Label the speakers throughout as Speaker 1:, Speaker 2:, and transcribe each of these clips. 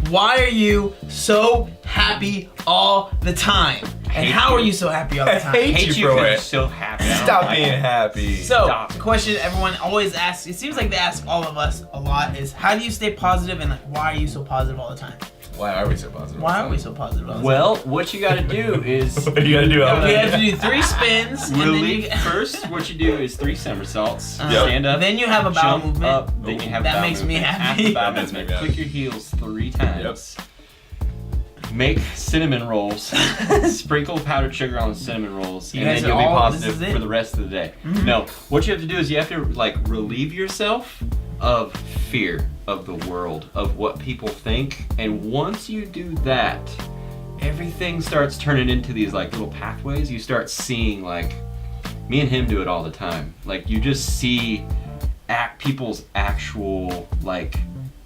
Speaker 1: why are you so happy all the time? And how are you so happy all the time?
Speaker 2: I hate you
Speaker 3: for
Speaker 2: because
Speaker 3: it.
Speaker 2: you're so happy.
Speaker 3: Stop being happy.
Speaker 1: So,
Speaker 2: Stop.
Speaker 1: the question everyone always asks, it seems like they ask all of us a lot, is how do you stay positive and like why are you so positive all the time?
Speaker 3: Why are we so positive?
Speaker 1: Why are we so positive all the time?
Speaker 2: Well, what you gotta do is
Speaker 3: What do you gotta do?
Speaker 1: We have to do 3 spins, and then
Speaker 2: relief.
Speaker 1: you
Speaker 2: First, what you do is 3 somersaults.
Speaker 1: Yep.
Speaker 2: Stand up.
Speaker 1: Then you have a bowel
Speaker 2: jump
Speaker 1: movement.
Speaker 2: up. Then you have
Speaker 1: That
Speaker 2: bowel
Speaker 1: makes me
Speaker 2: movement.
Speaker 1: happy.
Speaker 2: After bowel
Speaker 3: That makes me
Speaker 2: movement,
Speaker 3: happy.
Speaker 2: click your heels 3 times. Make cinnamon rolls. Sprinkle powdered sugar on the cinnamon rolls,
Speaker 1: You
Speaker 2: and
Speaker 1: guys
Speaker 2: then
Speaker 1: are
Speaker 2: you'll be
Speaker 1: all- this
Speaker 2: positive
Speaker 1: is it?
Speaker 2: for the rest of the day. No, what you have to do is you have to like relieve yourself of fear of the world, of what people think, and once you do that, everything starts turning into these like little pathways. You start seeing like, me and him do it all the time. Like you just see people's actual like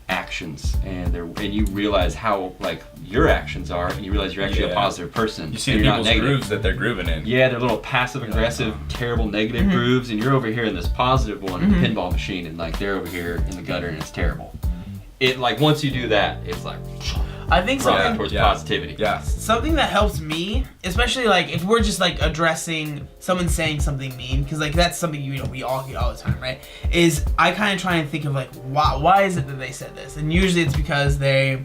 Speaker 2: actions, and you realize how like your actions are, and you realize you're actually a
Speaker 3: Yeah.
Speaker 2: positive person.
Speaker 3: You see
Speaker 2: and
Speaker 3: the
Speaker 2: you're not
Speaker 3: people's
Speaker 2: negative.
Speaker 3: grooves that they're grooving in.
Speaker 2: Yeah, they're little passive aggressive, terrible negative grooves, and you're over here in this positive one, the pinball machine, and like they're over here in the gutter, and it's terrible. It like once you do that, it's like
Speaker 1: I think
Speaker 2: running
Speaker 1: something,
Speaker 2: towards
Speaker 3: Yeah.
Speaker 2: positivity.
Speaker 3: Yeah.
Speaker 1: something that helps me, especially like if we're just like addressing someone saying something mean, because like that's something we all get all the time, right? Is I kind of try and think of like why is it that they said this, and usually it's because they're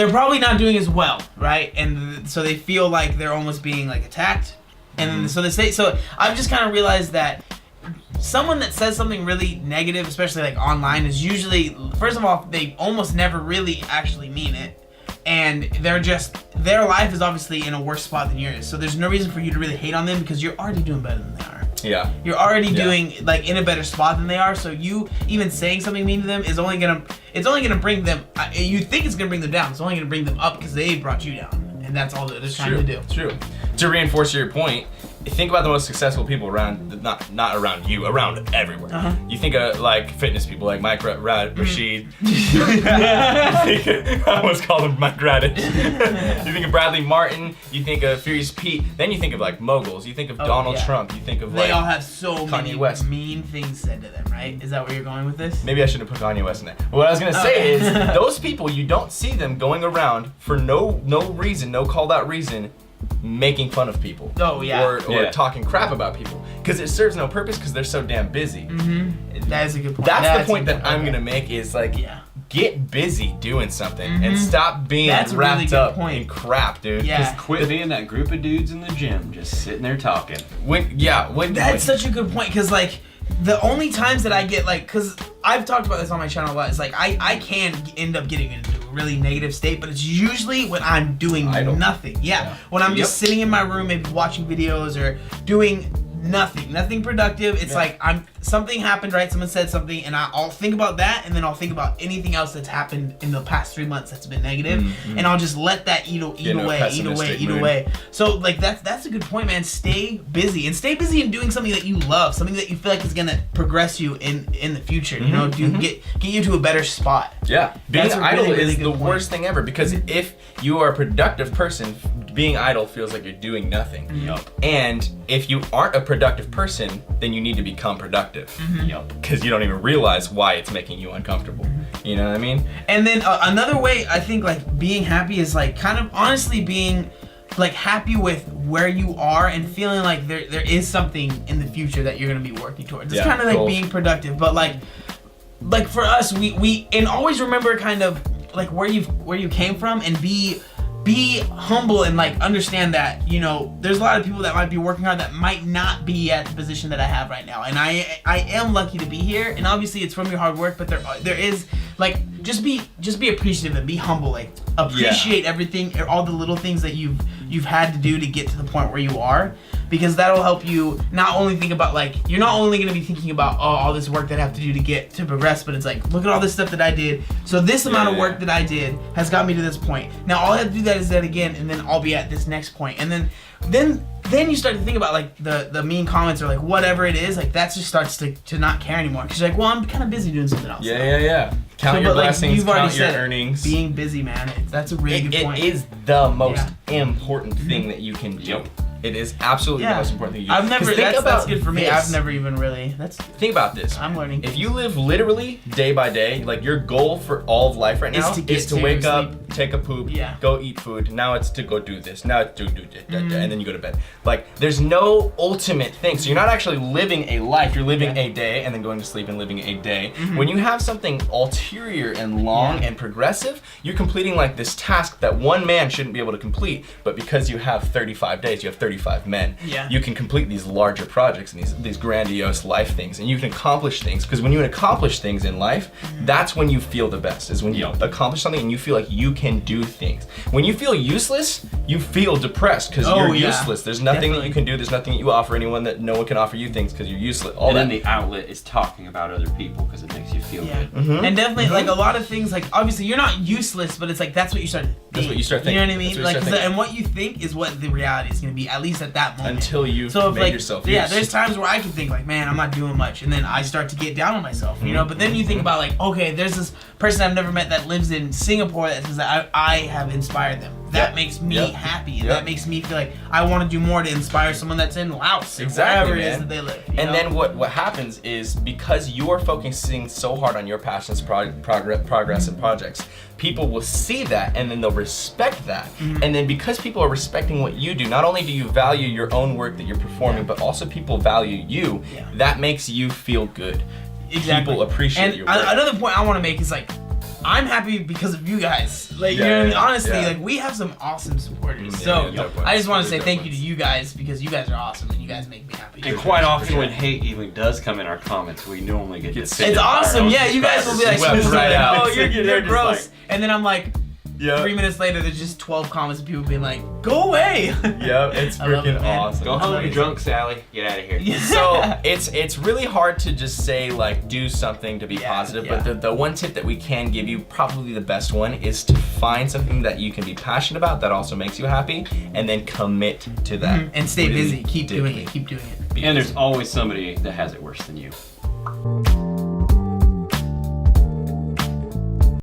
Speaker 1: probably not doing as well, right? And so they feel like they're almost being like attacked, and so they say. So I've just kind of realized that someone that says something really negative, especially like online, is usually, first of all, they almost never really actually mean it, and their life is obviously in a worse spot than yours. So there's no reason for you to really hate on them because you're already doing better than they are.
Speaker 3: Yeah.
Speaker 1: You're already
Speaker 3: Yeah.
Speaker 1: doing like in a better spot than they are. So you even saying something mean to them is only gonna bring them. You think it's gonna bring them down. It's only gonna bring them up because they brought you down, and that's all that they're trying to do.
Speaker 3: True. To reinforce your point, think about the most successful people around, not around you, around everywhere.
Speaker 1: Uh-huh.
Speaker 3: You think of like fitness people like Mike Rashid. I almost called him Mike Radish. You think of Bradley Martin. You think of Furious Pete. Then you think of like moguls. You think of Donald
Speaker 1: yeah.
Speaker 3: Trump. You think of
Speaker 1: They
Speaker 3: like.
Speaker 1: all have so
Speaker 3: Kanye
Speaker 1: many
Speaker 3: West.
Speaker 1: mean things said to them, right? Is that where you're going with this?
Speaker 3: Maybe I shouldn't have put Kanye West in there. But what I was gonna say is, those people, you don't see them going around for no reason, no called out reason, making fun of people.
Speaker 1: Oh, yeah.
Speaker 3: Or
Speaker 2: Yeah.
Speaker 3: talking crap about people, because it serves no purpose because they're so damn busy.
Speaker 1: That is a good point.
Speaker 3: That's the point
Speaker 1: a
Speaker 3: that
Speaker 1: good
Speaker 3: I'm
Speaker 1: point.
Speaker 3: gonna make is like,
Speaker 1: Yeah.
Speaker 3: get busy doing something and stop being
Speaker 1: That's a really
Speaker 3: wrapped
Speaker 1: good
Speaker 3: up
Speaker 1: point.
Speaker 3: in crap, dude.
Speaker 1: Yeah.
Speaker 3: 'Cause
Speaker 2: Quit being that group of dudes in the gym just sitting there talking.
Speaker 3: when
Speaker 1: That's such a good point, because like the only times that I get like, because I've talked about this on my channel a lot, is like I can end up getting into a really negative state, but it's usually when I'm doing
Speaker 3: Idle.
Speaker 1: nothing. Yeah, when I'm just
Speaker 2: Yep.
Speaker 1: sitting in my room, maybe watching videos or doing nothing productive. It's like something happened, right? Someone said something, and I'll think about that, and then I'll think about anything else that's happened in the past 3 months that's been negative, and I'll just let that eat
Speaker 3: into a pessimistic mood.
Speaker 1: away. So like that's a good point, man. Stay busy in doing something that you love, something that you feel like is gonna progress you in the future. You know, get you to a better spot.
Speaker 3: Yeah, being
Speaker 1: That's a
Speaker 3: idle
Speaker 1: really, really
Speaker 3: is
Speaker 1: good
Speaker 3: the
Speaker 1: point.
Speaker 3: worst thing ever, because if you are a productive person, being idle feels like you're doing nothing.
Speaker 2: Yup.
Speaker 3: And if you aren't a productive person, then you need to become productive,
Speaker 2: Yup.
Speaker 3: because you don't even realize why it's making you uncomfortable. You know what I mean?
Speaker 1: And then another way I think like being happy is like kind of honestly being like happy with where you are and feeling like there is something in the future that you're gonna be working towards. It's
Speaker 3: Yeah,
Speaker 1: kind of like
Speaker 3: goals.
Speaker 1: being productive, but like for us, we and always remember kind of like where you came from, and be humble and like understand that, you know, there's a lot of people that might be working hard that might not be at the position that I have right now, and I am lucky to be here, and obviously it's from your hard work, but there is like just be appreciative and be humble, like appreciate everything, all the little things that you've had to do to get to the point where you are, because that'll help you not only think about like, you're not only going to be thinking about all this work that I have to do to get to progress, but it's like, look at all this stuff that I did, so this amount of work that I did has got me to this point. Now all I have to do that is that again, and then I'll be at this next point, and then you start to think about like the mean comments or like whatever it is, like that just starts to not care anymore, because you're like, well, I'm kind of busy doing something else.
Speaker 3: Yeah. Count
Speaker 1: So,
Speaker 3: your
Speaker 1: but, like,
Speaker 3: blessings,
Speaker 1: you've already
Speaker 3: count your
Speaker 1: said it.
Speaker 3: earnings.
Speaker 1: Being busy, man, that's a really good point.
Speaker 3: It is the most important thing that you can do.
Speaker 2: Yep.
Speaker 3: It is absolutely the most important thing you do.
Speaker 1: I've never.
Speaker 3: 'Cause think
Speaker 1: That's good for me.
Speaker 3: this.
Speaker 1: I've never even really.
Speaker 3: Think about this.
Speaker 1: I'm learning.
Speaker 3: If you live literally day by day, like your goal for all of life right now is to wake up, take a poop, go eat food. Now it's to go do this. Now it's and then you go to bed. Like there's no ultimate thing. So you're not actually living a life. You're living a day and then going to sleep and living a day. When you have something ulterior and long and progressive, you're completing like this task that one man shouldn't be able to complete. But because you have 35 days, you have 35 men. You can complete these larger projects and these grandiose life things, and you can accomplish things. Because when you accomplish things in life, that's when you feel the best. Is when you accomplish something and you feel like you can do things. When you feel useless, you feel depressed because you're useless. There's nothing that you can do. There's nothing that you offer anyone that no one can offer you things because you're useless.
Speaker 2: And then the outlet is talking about other people because it makes you feel good.
Speaker 1: And definitely like a lot of things, like obviously you're not useless, but it's like that's what you start.
Speaker 3: That's what you start thinking.
Speaker 1: You know what I mean? Like, and what you think is what the reality is going to be, at least at that moment.
Speaker 3: Until you made yourself.
Speaker 1: Yeah, there's times where I can think like, man, I'm not doing much, and then I start to get down on myself, you know. But then you think about like, okay, there's this person I've never met that lives in Singapore that says that I have inspired them. That makes me happy, and that makes me feel like I want to do more to inspire someone that's in Laos, or wherever it is that they live. You know?
Speaker 3: Then what happens is because you are focusing so hard on your passions, progress, and projects, people will see that and then they'll respect that. And then because people are respecting what you do, not only do you value your own work that you're performing, but also people value you. That makes you feel good.
Speaker 1: Exactly.
Speaker 3: People appreciate your work.
Speaker 1: Another point I want to make is like, I'm happy because of you guys. Like, you know what I mean? Honestly, like, we have some awesome supporters. So, I just want to say thank you to you guys because you guys are awesome and you guys make me happy.
Speaker 2: And quite often when hate even does come in our comments, we normally get
Speaker 1: It's awesome. Yeah, you guys will be like, oh, you're gross. And then I'm like, 3 minutes later, there's just 12 comments of people being like, go away.
Speaker 3: It's freaking awesome.
Speaker 2: Go home, you're drunk, Sally. Get out of here.
Speaker 3: So it's really hard to just say like do something to be positive, but the one tip that we can give you, probably the best one, is to find something that you can be passionate about that also makes you happy, and then commit to that.
Speaker 1: And stay busy. Keep doing it. Keep doing it.
Speaker 2: And there's always somebody that has it worse than you.